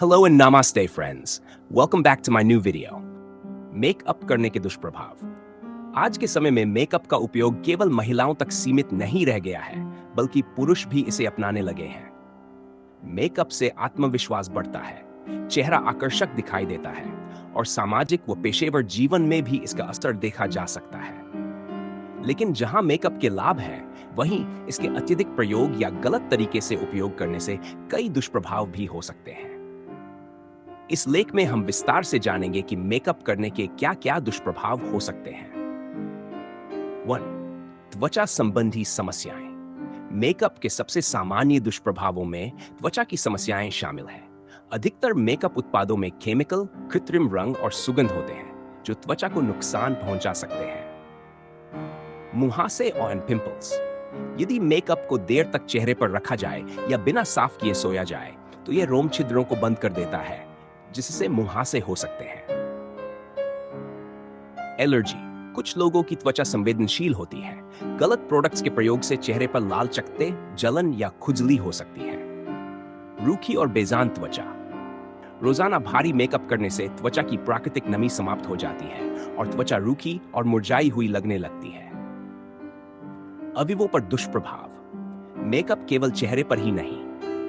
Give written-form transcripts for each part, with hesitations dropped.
Hello and namaste friends. Welcome back to my new video. Makeup करने के दुष्प्रभाव। आज के समय में मेकअप का उपयोग केवल महिलाओं तक सीमित नहीं रह गया है, बल्कि पुरुष भी इसे अपनाने लगे हैं। मेकअप से आत्मविश्वास बढ़ता है, चेहरा आकर्षक दिखाई देता है और सामाजिक व पेशेवर जीवन में भी इसका असर देखा जा सकता है। लेकिन जहां मेकअप के लाभ हैं, वहीं इसके अत्यधिक प्रयोग या गलत तरीके से उपयोग करने से कई दुष्प्रभाव भी हो सकते हैं। इस लेख में हम विस्तार से जानेंगे कि मेकअप करने के क्या-क्या दुष्प्रभाव हो सकते हैं। 1. त्वचा संबंधी समस्याएं। मेकअप के सबसे सामान्य दुष्प्रभावों में त्वचा की समस्याएं शामिल हैं। अधिकतर मेकअप उत्पादों में केमिकल, कृत्रिम रंग और सुगंध होते हैं, जो त्वचा को नुकसान पहुंचा सकते हैं। मुहासे और पिंपल्स। यदि मेकअप को देर तक चेहरे पर रखा जाए या बिना साफ किए सोया जाए, तो यह रोम छिद्रों को बंद कर देता है, जिससे मुहासे हो सकते हैं। एलर्जी। कुछ लोगों की त्वचा संवेदनशील होती है। गलत प्रोडक्ट्स के प्रयोग से चेहरे पर लाल चकत्ते, जलन या खुजली हो सकती है। रूखी और बेजान त्वचा। रोजाना भारी मेकअप करने से त्वचा की प्राकृतिक नमी समाप्त हो जाती है और त्वचा रूखी और मुरझाई हुई लगने लगती है। अवयवों पर दुष्प्रभाव। मेकअप केवल चेहरे पर ही नहीं,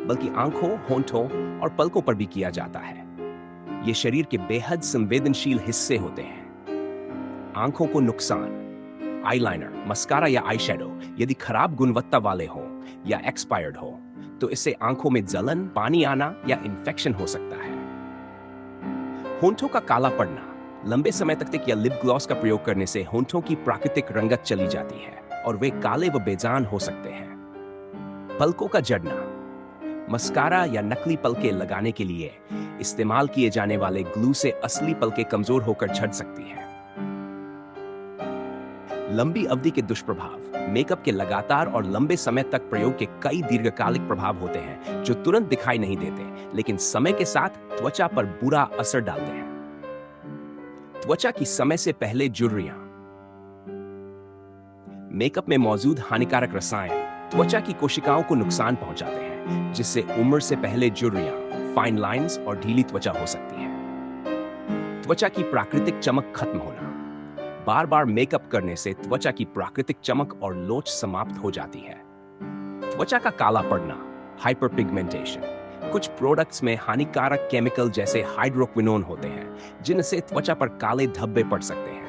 बल्कि आंखों, होंठों और पलकों पर भी किया जाता है। ये शरीर के बेहद संवेदनशील हिस्से होते हैं। आंखों को नुकसान। आईलाइनर, मस्कारा या आईशैडो यदि खराब गुणवत्ता वाले हो या एक्सपायर्ड हो, तो इससे आंखों में जलन, पानी आना या इंफेक्शन हो सकता है। होंठों का काला पड़ना। लंबे समय तक या लिप ग्लॉस का प्रयोग करने से होंठों की प्राकृतिक रंगत चली जाती है और वे काले व बेजान हो सकते हैं। पलकों का झड़ना। मस्कारा या नकली पलके लगाने के लिए इस्तेमाल किए जाने वाले ग्लू से असली पलके कमजोर होकर झड़ सकती हैं। लंबी अवधि के दुष्प्रभाव। मेकअप के लगातार और लंबे समय तक प्रयोग के कई दीर्घकालिक प्रभाव होते हैं, जो तुरंत दिखाई नहीं देते, लेकिन समय के साथ त्वचा पर बुरा असर डालते हैं। त्वचा की समय से पहले झुर्रियां। मेकअप में मौजूद हानिकारक रसायन त्वचा की कोशिकाओं को नुकसान पहुंचाते हैं, जिससे उम्र से पहले झुर्रियां, फाइन लाइंस और ढीली त्वचा हो सकती है। त्वचा की प्राकृतिक चमक खत्म होना। बार बार मेकअप करने से त्वचा की प्राकृतिक चमक और लोच समाप्त हो जाती है। त्वचा का काला पड़ना, हाइपरपिगमेंटेशन। कुछ प्रोडक्ट्स में हानिकारक केमिकल जैसे हाइड्रोक्विनोन होते हैं, जिनसे त्वचा पर काले धब्बे पड़ सकते हैं।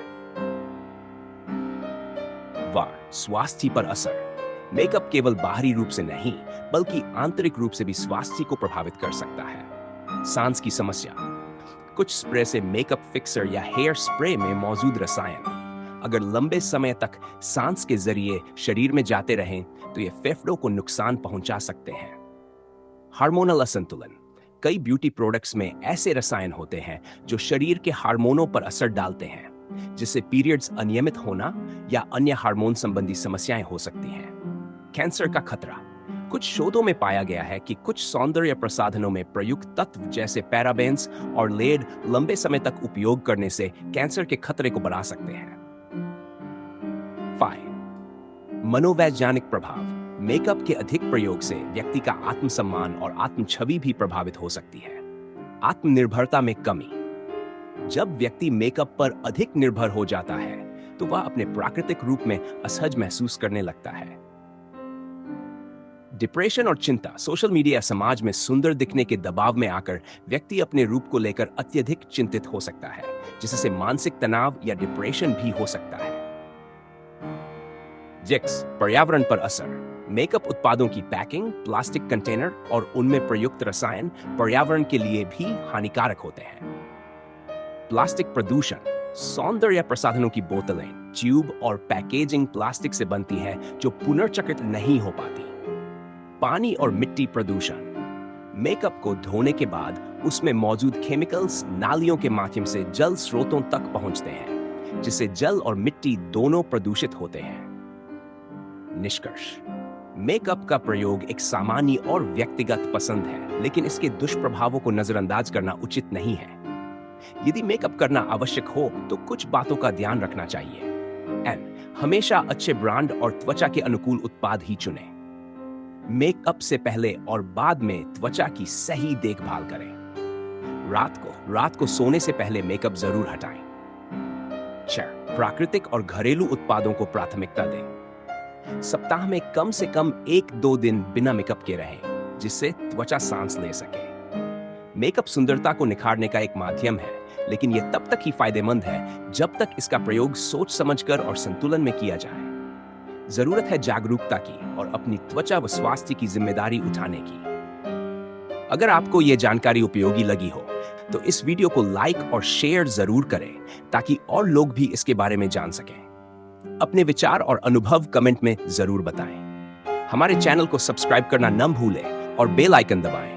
स्वास्थ्य पर असर। मेकअप केवल बाहरी रूप से नहीं, बल्कि आंतरिक रूप से भी स्वास्थ्य को प्रभावित कर सकता है। सांस की समस्या। कुछ स्प्रे से मेकअप फिक्सर या हेयर स्प्रे में मौजूद रसायन अगर लंबे समय तक सांस के जरिए शरीर में जाते रहें, तो ये फेफड़ों को नुकसान पहुंचा सकते हैं। हार्मोनल असंतुलन। कई ब्यूटी प्रोडक्ट्स में ऐसे रसायन होते हैं जो शरीर के हार्मोनों पर असर डालते हैं, जिससे पीरियड्स अनियमित होना या अन्य हार्मोन संबंधी समस्याएं हो सकती हैं। कैंसर का खतरा। कुछ शोधों में पाया गया है कि कुछ सौंदर्य प्रसाधनों में प्रयुक्त तत्व जैसे पैराबेन्स और लेड लंबे समय तक उपयोग करने से कैंसर के खतरे को बढ़ा सकते हैं। 5. मनोवैज्ञानिक प्रभाव। मेकअप के अधिक प्रयोग से व्यक्ति का आत्मसम्मान और आत्म छवि भी प्रभावित हो सकती है। आत्मनिर्भरता में कमी। जब व्यक्ति मेकअप पर अधिक निर्भर हो जाता है, तो वह अपने प्राकृतिक रूप में असहज महसूस करने लगता है। डिप्रेशन और चिंता। सोशल मीडिया समाज में सुंदर दिखने के दबाव में आकर व्यक्ति अपने रूप को लेकर अत्यधिक चिंतित हो सकता है, जिससे मानसिक तनाव या डिप्रेशन भी हो सकता है। जिक्स, पर्यावरण पर असर। मेकअप उत्पादों की पैकिंग, प्लास्टिक कंटेनर और उनमें प्रयुक्त रसायन पर्यावरण के लिए भी हानिकारक होते हैं। प्लास्टिक प्रदूषण। सौंदर्य प्रसाधनों की बोतलें, ट्यूब और पैकेजिंग प्लास्टिक से बनती है, जो पुनर्चक्रित नहीं हो पाती। पानी और मिट्टी प्रदूषण। मेकअप को धोने के बाद उसमें मौजूद केमिकल्स नालियों के माध्यम से जल स्रोतों तक पहुंचते हैं, जिससे जल और मिट्टी दोनों प्रदूषित होते हैं। निष्कर्ष। मेकअप का प्रयोग एक सामान्य और व्यक्तिगत पसंद है, लेकिन इसके दुष्प्रभावों को नजरअंदाज करना उचित नहीं है। यदि मेकअप करना आवश्यक हो, तो कुछ बातों का ध्यान रखना चाहिए। हमेशा अच्छे ब्रांड और त्वचा के अनुकूल उत्पाद ही चुनें। मेकअप से पहले और बाद में त्वचा की सही देखभाल करें। रात को सोने से पहले मेकअप जरूर हटाएं। 6. प्राकृतिक और घरेलू उत्पादों को प्राथमिकता दें। सप्ताह में कम से कम 1-2 दिन बिना मेकअप के रहें, जिससे त्वचा सांस ले सके। मेकअप सुंदरता को निखारने का एक माध्यम है, लेकिन यह तब तक ही फायदेमंद है जब तक इसका प्रयोग सोच समझकर और संतुलन में किया जाए। जरूरत है जागरूकता की और अपनी त्वचा व स्वास्थ्य की जिम्मेदारी उठाने की। अगर आपको यह जानकारी उपयोगी लगी हो तो इस वीडियो को लाइक और शेयर जरूर करें, ताकि और लोग भी इसके बारे में जान सकें। अपने विचार और अनुभव कमेंट में जरूर बताएं। हमारे चैनल को सब्सक्राइब करना न भूलें और बेल आइकन दबाएं।